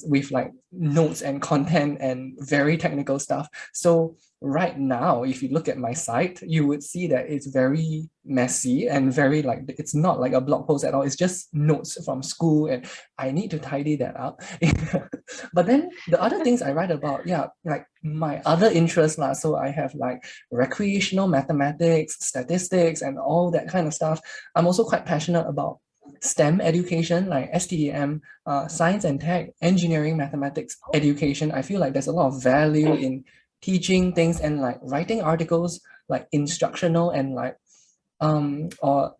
with like notes and content and very technical stuff. So right now, if you look at my site, you would see that it's very messy and very like, it's not like a blog post at all, it's just notes from school, and I need to tidy that up. But then the other things I write about, like my other interests lah. So I have like recreational mathematics, statistics, and all that kind of stuff. I'm also quite passionate about STEM education, like STEM, science and tech, engineering, mathematics education. I feel like there's a lot of value in teaching things and like writing articles like instructional and like or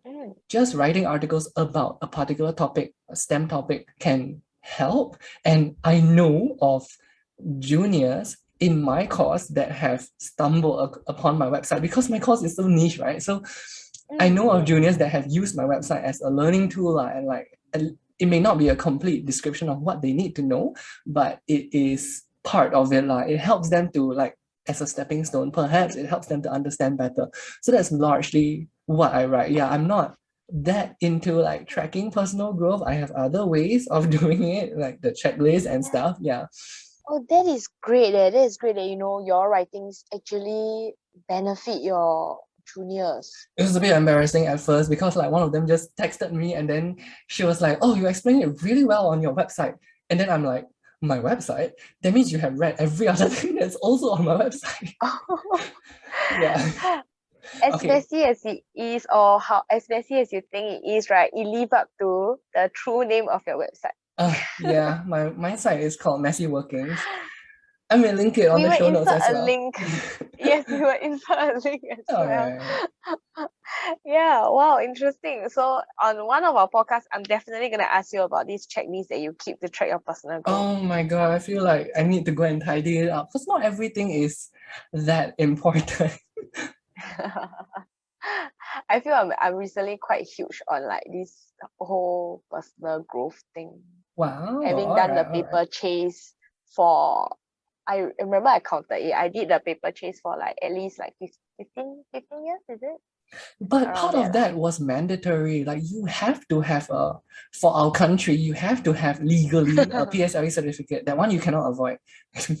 just writing articles about a particular topic, a STEM topic can help. And I know of juniors in my course that have stumbled upon my website because my course is so niche, right? So I know of juniors that have used my website as a learning tool, and like it may not be a complete description of what they need to know, but it is part of it. It helps them to like as a stepping stone. Perhaps it helps them to understand better. So that's largely what I write. Yeah, I'm not that into like tracking personal growth. I have other ways of doing it, like the checklist and stuff. Yeah. Oh, that is great. That is great that your writings actually benefit your juniors. It was a bit embarrassing at first because like one of them just texted me and then she was like, "Oh, you explained it really well on your website." And then I'm like, "My website? That means you have read every other thing that's also on my website." Yeah. As Okay. messy as it is, or as messy as you think it is, right? It live up to the true name of your website. Yeah, my site is called MessyWorkings. I may link it on We the will show notes insert as a well. link. Yes, we will insert a link as All well. right. Yeah, wow, interesting. So on one of our podcasts, I'm definitely gonna ask you about this checklist that you keep to track your personal growth. Oh my God, I feel like I need to go and tidy it up because not everything is that important. I feel I'm recently quite huge on like this whole personal growth thing. Wow, Having all done the right, all right. paper chase for, I remember I counted it. I did the paper chase for like at least like 15 years, is it? But Around part of there. that was mandatory. Like you have to have for our country, you have to have legally a PSLE certificate. That one you cannot avoid,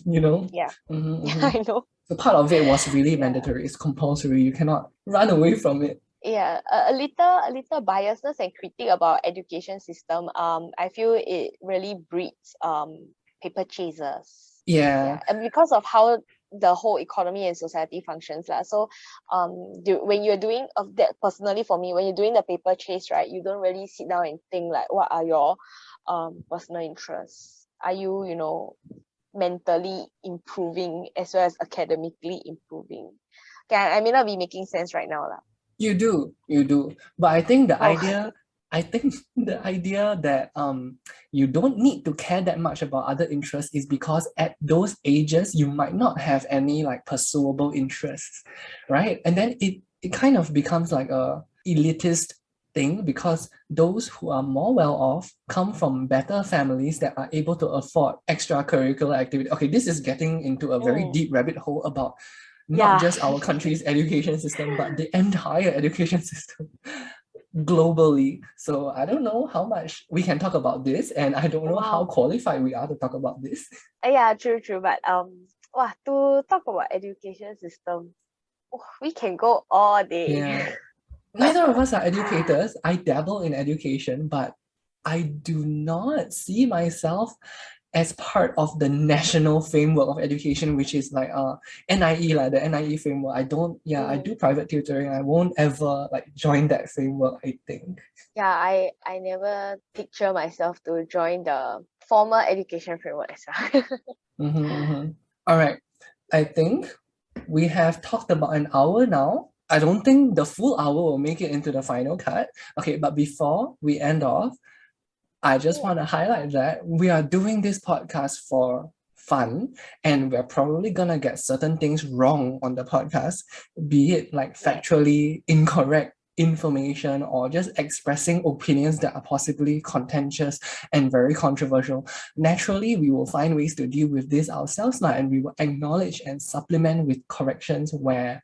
you know? Yeah. Mm-hmm, Yeah, mm-hmm. I know. So part of it was really Yeah. mandatory. It's compulsory. You cannot run away from it. Yeah, a little biasness and critique about education system. I feel it really breeds paper chasers. Yeah. Yeah, and because of how the whole economy and society functions lah. So when you're doing of that personally for me, when you're doing the paper chase, right, you don't really sit down and think like what are your personal interests. Are you mentally improving as well as academically improving? Okay, I may not be making sense right now lah. You do. But I think the Oh. idea, I think the idea that you don't need to care that much about other interests is because at those ages you might not have any like pursuable interests, right? And then it kind of becomes like a elitist thing because those who are more well off come from better families that are able to afford extracurricular activity. Okay, this is getting into a very deep rabbit hole about not Yeah. just our country's education system, but the entire education system globally. So I don't know how much we can talk about this, and I don't know how Wow. qualified we are to talk about this. Yeah, true, true. But to talk about education system, we can go all day. Yeah. Neither of us are educators. I dabble in education, but I do not see myself as part of the national framework of education, which is like NIE, like the NIE framework. I do private tutoring. I won't ever like join that framework, I think. Yeah, I never picture myself to join the formal education framework as well. All right. I think we have talked about an hour now. I don't think the full hour will make it into the final cut. Okay, but before we end off, I just want to highlight that we are doing this podcast for fun, and we're probably gonna get certain things wrong on the podcast, be it like factually incorrect information or just expressing opinions that are possibly contentious and very controversial. Naturally, we will find ways to deal with this ourselves now, and we will acknowledge and supplement with corrections where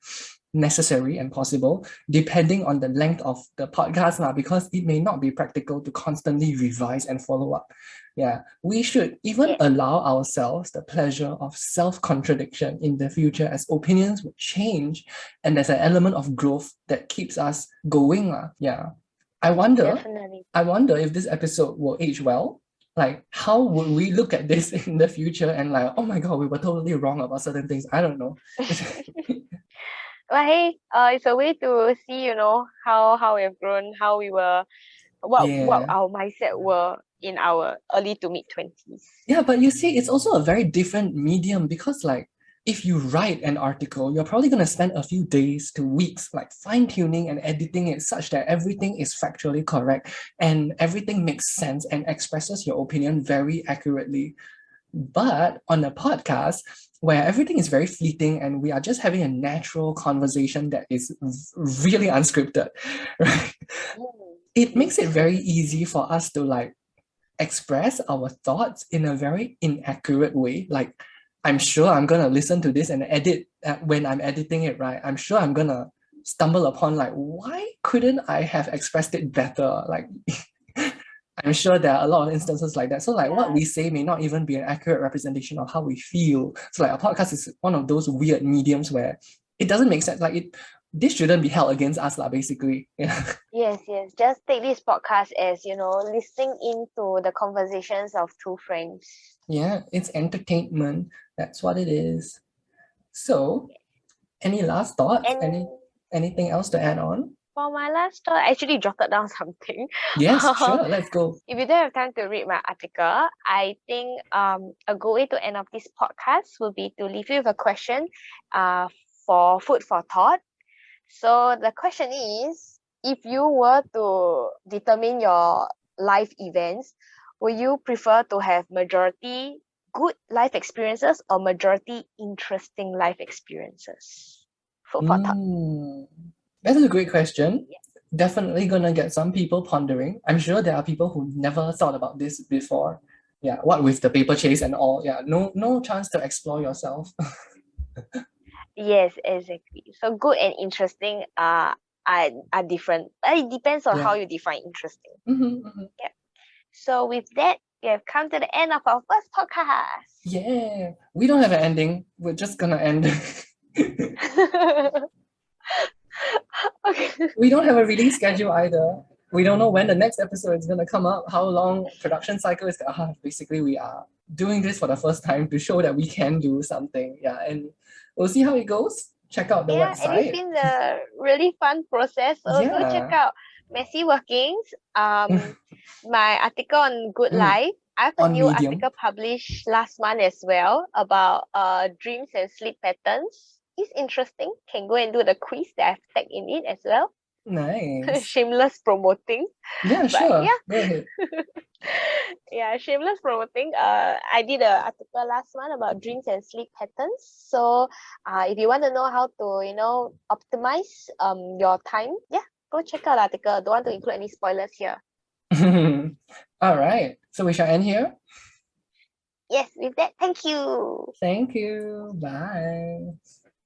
necessary and possible, depending on the length of the podcast now, because it may not be practical to constantly revise and follow up. Yeah, we should even allow ourselves the pleasure of self-contradiction in the future as opinions would change and there's an element of growth that keeps us going. Yeah. Definitely. I wonder if this episode will age well. Like, how would we look at this in the future and like, oh my God, we were totally wrong about certain things. I don't know. But hey, it's a way to see, how we have grown, how we were, what Yeah. our mindset were in our early to mid 20s. Yeah, but you see, it's also a very different medium because like if you write an article, you're probably going to spend a few days to weeks like fine-tuning and editing it such that everything is factually correct and everything makes sense and expresses your opinion very accurately. But on a podcast, where everything is very fleeting and we are just having a natural conversation that is really unscripted, right? It makes it very easy for us to like express our thoughts in a very inaccurate way. Like, I'm sure I'm gonna listen to this and edit when I'm editing it, right? I'm sure I'm gonna stumble upon like, why couldn't I have expressed it better? Like, I'm sure there are a lot of instances like that. So like what we say may not even be an accurate representation of how we feel. So like a podcast is one of those weird mediums where it doesn't make sense. Like this shouldn't be held against us, lah, basically. Yeah. Yes, yes. Just take this podcast as, listening into the conversations of two friends. Yeah, it's entertainment. That's what it is. So, any last thoughts? Anything else to add on? For my last thought, I actually jotted down something. Yes, sure. Let's go. If you don't have time to read my article, I think a good way to end up this podcast will be to leave you with a question for food for thought. So the question is, if you were to determine your life events, would you prefer to have majority good life experiences or majority interesting life experiences? Food for thought. That's a great question. Yeah. Definitely gonna get some people pondering. I'm sure there are people who never thought about this before. Yeah, what with the paper chase and all. Yeah, no chance to explore yourself. Yes, exactly. So good and interesting are different. It depends on how you define interesting. Yeah. So with that, we have come to the end of our first podcast. Yeah. We don't have an ending. We're just gonna end. Okay. We don't have a release schedule either. We don't know when the next episode is gonna come out, how long production cycle is. Basically, we are doing this for the first time to show that we can do something. Yeah, and we'll see how it goes. Check out the website. And it's been a really fun process. So go check out MessyWorkings. My article on Good Life. I have a new article published last month as well about dreams and sleep patterns. It's interesting. Can go and do the quiz that I've tagged in it as well. Nice. Shameless promoting. Yeah, sure. Yeah. Go ahead. Yeah, shameless promoting. I did an article last month about dreams and sleep patterns. So if you want to know how to, optimize your time, go check out the article. Don't want to include any spoilers here. All right. So we shall end here? Yes, with that, thank you. Thank you. Bye.